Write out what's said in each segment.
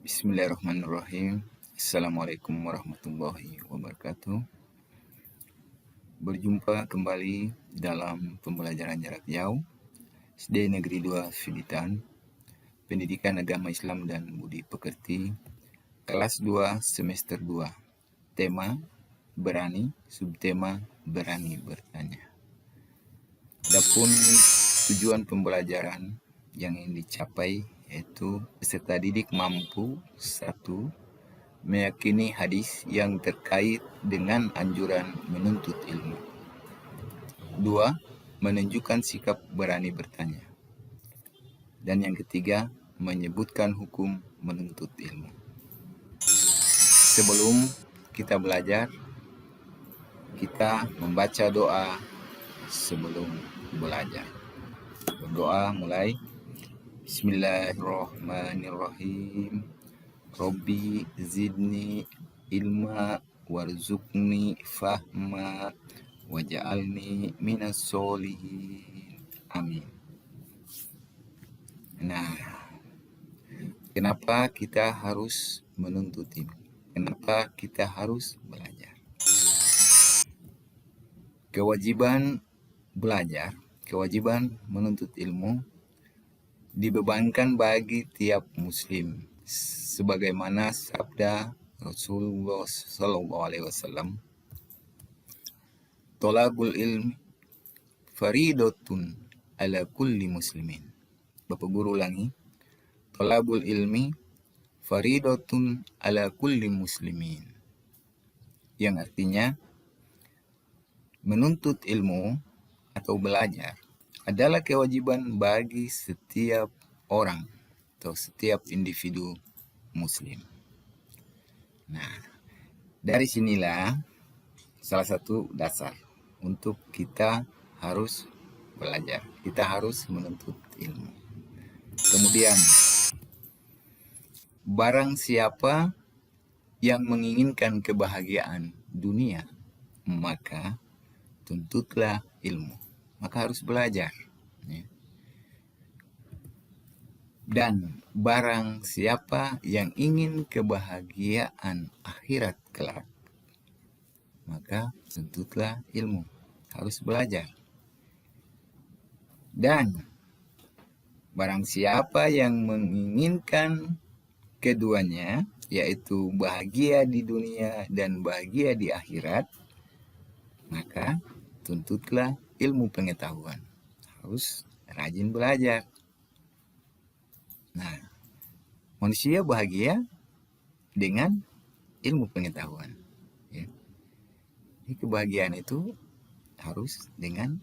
Bismillahirrahmanirrahim. Assalamualaikum warahmatullahi wabarakatuh. Berjumpa kembali dalam pembelajaran jarak jauh SD Negeri 2 Filitan, Pendidikan Agama Islam dan Budi Pekerti, kelas 2 semester 2. Tema berani, subtema berani bertanya. Adapun tujuan pembelajaran yang ingin dicapai yaitu peserta didik mampu 1. Meyakini hadis yang terkait dengan anjuran menuntut ilmu. 2. Menunjukkan sikap berani bertanya. Dan yang ketiga, menyebutkan hukum menuntut ilmu. Sebelum kita belajar, kita membaca doa sebelum belajar. Berdoa mulai. Bismillahirrahmanirrahim. Rabbi zidni ilma warzuqni fahma waj'alni minas solihin. Amin. Nah, kenapa kita harus menuntut ilmu? Kenapa kita harus belajar? Kewajiban belajar, kewajiban menuntut ilmu dibebankan bagi tiap muslim, sebagaimana sabda Rasulullah SAW, "Thalabul ilmi faridatun ala kulli muslimin." Bapak Guru ulangi, "Thalabul ilmi faridatun ala kulli muslimin." Yang artinya menuntut ilmu atau belajar adalah kewajiban bagi setiap orang atau setiap individu muslim. Nah, dari sinilah salah satu dasar untuk kita harus belajar. Kita harus menuntut ilmu. Kemudian, barang siapa yang menginginkan kebahagiaan dunia, maka tuntutlah ilmu. Maka harus belajar. Dan barang siapa yang ingin kebahagiaan akhirat kelak, maka tuntutlah ilmu. Harus belajar. Dan barang siapa yang menginginkan keduanya, yaitu bahagia di dunia dan bahagia di akhirat, maka tuntutlah ilmu pengetahuan. Harus rajin belajar. Nah, manusia bahagia dengan ilmu pengetahuan. Ya. Jadi kebahagiaan itu harus dengan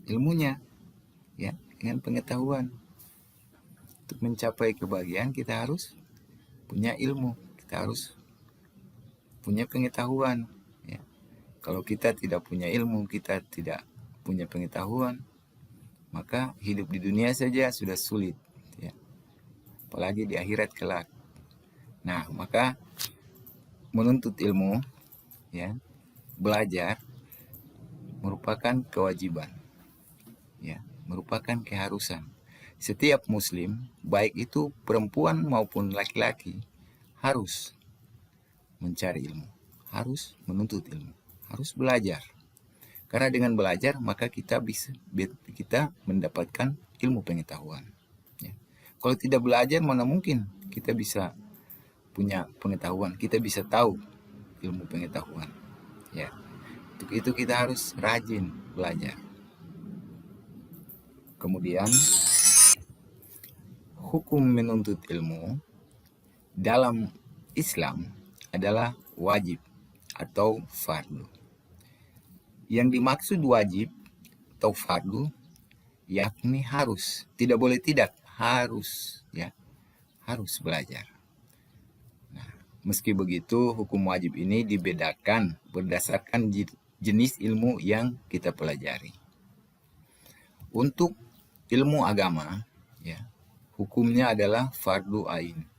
ilmunya, ya, dengan pengetahuan. Untuk mencapai kebahagiaan kita harus punya ilmu, kita harus punya pengetahuan. Kalau kita tidak punya ilmu, kita tidak punya pengetahuan, maka hidup di dunia saja sudah sulit, ya. Apalagi di akhirat kelak. Nah, maka menuntut ilmu, ya, belajar merupakan kewajiban, ya, merupakan keharusan. Setiap muslim, baik itu perempuan maupun laki-laki, harus mencari ilmu, harus menuntut ilmu. Harus belajar. Karena dengan belajar maka kita mendapatkan ilmu pengetahuan. Ya. Kalau tidak belajar mana mungkin kita bisa punya pengetahuan, kita bisa tahu ilmu pengetahuan. Ya. Untuk itu kita harus rajin belajar. Kemudian hukum menuntut ilmu dalam Islam adalah wajib atau fardu. Yang dimaksud wajib atau fardu yakni harus, tidak boleh tidak, harus, ya, harus belajar. Nah, meski begitu hukum wajib ini dibedakan berdasarkan jenis ilmu yang kita pelajari. Untuk ilmu agama, ya, hukumnya adalah fardu ain.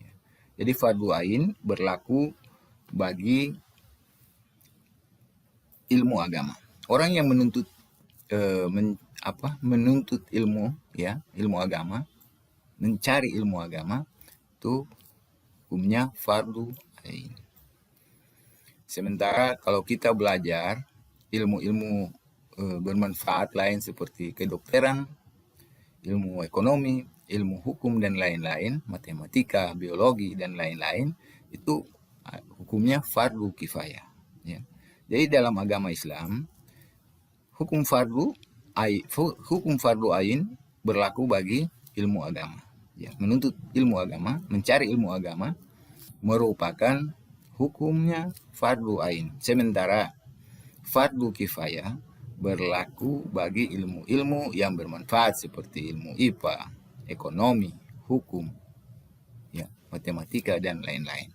Ya. Jadi fardu ain berlaku bagi ilmu agama. Orang yang menuntut menuntut ilmu, ya, ilmu agama, mencari ilmu agama, itu hukumnya fardu ain. Sementara kalau kita belajar ilmu-ilmu bermanfaat lain seperti kedokteran, ilmu ekonomi, ilmu hukum dan lain-lain, matematika, biologi dan lain-lain, itu hukumnya fardu kifayah. Ya. Jadi dalam agama Islam, hukum fardu ain berlaku bagi ilmu agama. Ya, menuntut ilmu agama, mencari ilmu agama merupakan hukumnya fardu ain. Sementara fardu kifayah berlaku bagi ilmu-ilmu yang bermanfaat seperti ilmu IPA, ekonomi, hukum, ya, matematika dan lain-lain.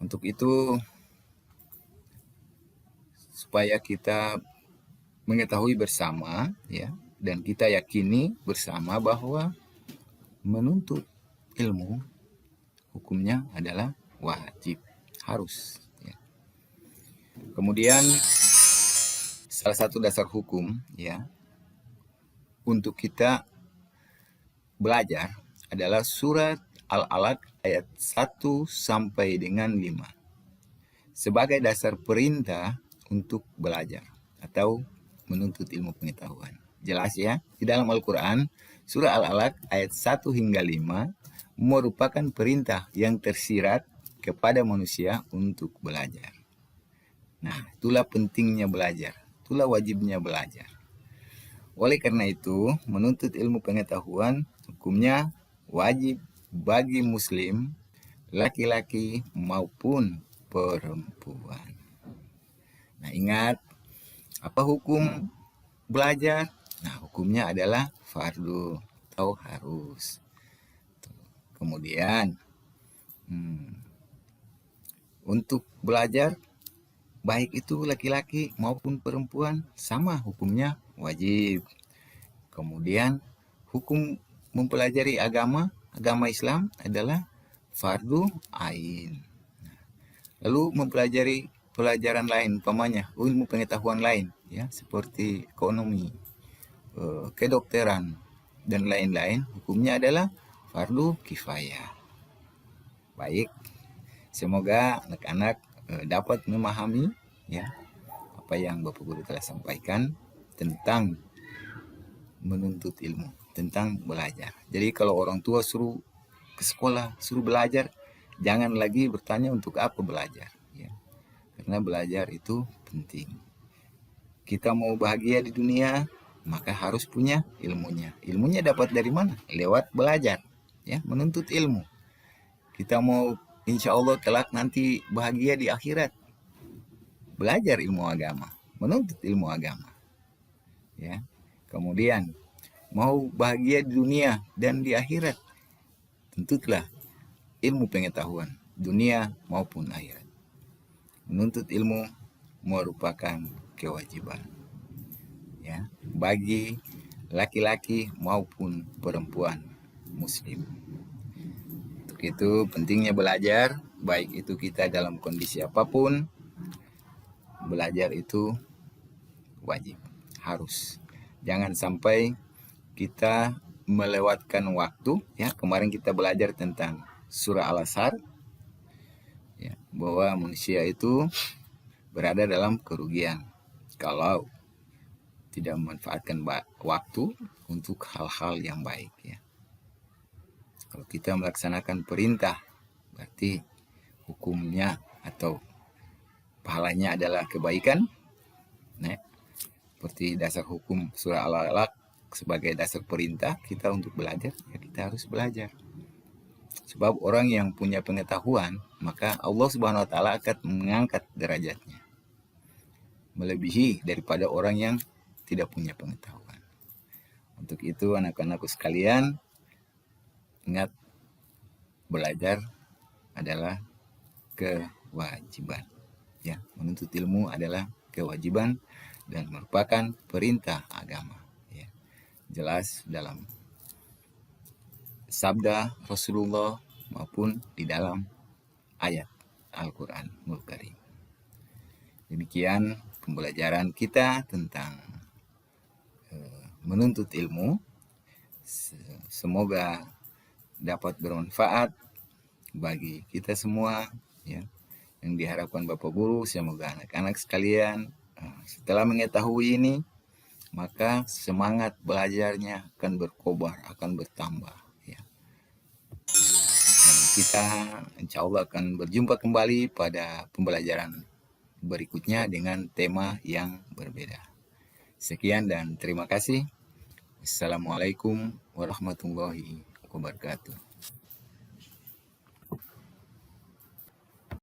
Untuk itu, supaya kita mengetahui bersama, ya, dan kita yakini bersama bahwa menuntut ilmu hukumnya adalah wajib, harus. Ya. Kemudian salah satu dasar hukum, ya, untuk kita belajar adalah surat Al-Alaq ayat 1 sampai dengan 5 sebagai dasar perintah untuk belajar atau menuntut ilmu pengetahuan. Jelas ya, di dalam Al-Quran surah Al-Alaq ayat 1 hingga 5 merupakan perintah yang tersirat kepada manusia untuk belajar. Nah, itulah pentingnya belajar, itulah wajibnya belajar. Oleh karena itu, menuntut ilmu pengetahuan hukumnya wajib bagi muslim, laki-laki maupun perempuan. Nah, ingat, apa hukum belajar? Nah, hukumnya adalah fardu atau harus. Kemudian, untuk belajar, baik itu laki-laki maupun perempuan, sama hukumnya wajib. Kemudian, hukum mempelajari agama Islam adalah fardu ain. Lalu mempelajari pelajaran lain, umpamanya ilmu pengetahuan lain, ya, seperti ekonomi, kedokteran dan lain-lain, hukumnya adalah fardu kifayah. Baik, semoga anak-anak dapat memahami, ya, apa yang Bapak Guru telah sampaikan tentang menuntut ilmu, tentang belajar. Jadi kalau orang tua suruh ke sekolah, suruh belajar, jangan lagi bertanya untuk apa belajar, ya. Karena belajar itu penting. Kita mau bahagia di dunia, maka harus punya ilmunya. Ilmunya dapat dari mana? Lewat belajar, ya, menuntut ilmu. Kita mau insya Allah kelak nanti bahagia di akhirat, belajar ilmu agama, menuntut ilmu agama, ya. Kemudian mau bahagia di dunia dan di akhirat, tuntutlah ilmu pengetahuan dunia maupun akhirat. Menuntut ilmu merupakan kewajiban, ya, bagi laki-laki maupun perempuan muslim. Untuk itu pentingnya belajar, baik itu kita dalam kondisi apapun, belajar itu wajib, harus. Jangan sampai kita melewatkan waktu, ya. Kemarin kita belajar tentang surah Al-Asr, ya, bahwa manusia itu berada dalam kerugian kalau tidak memanfaatkan waktu untuk hal-hal yang baik, ya. Kalau kita melaksanakan perintah, berarti hukumnya atau pahalanya adalah kebaikan. Nah, seperti dasar hukum surah Al-Alaq sebagai dasar perintah kita untuk belajar, ya, kita harus belajar. Sebab orang yang punya pengetahuan, maka Allah Subhanahu wa taala akan mengangkat derajatnya melebihi daripada orang yang tidak punya pengetahuan. Untuk itu anak-anakku sekalian, ingat, belajar adalah kewajiban, ya. Menuntut ilmu adalah kewajiban dan merupakan perintah agama, ya. Jelas dalam sabda Rasulullah maupun di dalam ayat Al-Quranul Karim. Demikian pembelajaran kita tentang menuntut ilmu. Semoga dapat bermanfaat bagi kita semua, ya. Yang diharapkan Bapak Guru, semoga anak-anak sekalian setelah mengetahui ini, maka semangat belajarnya akan berkobar, akan bertambah, ya. Dan kita insya Allah akan berjumpa kembali pada pembelajaran berikutnya dengan tema yang berbeda. Sekian dan terima kasih. Assalamualaikum warahmatullahi wabarakatuh.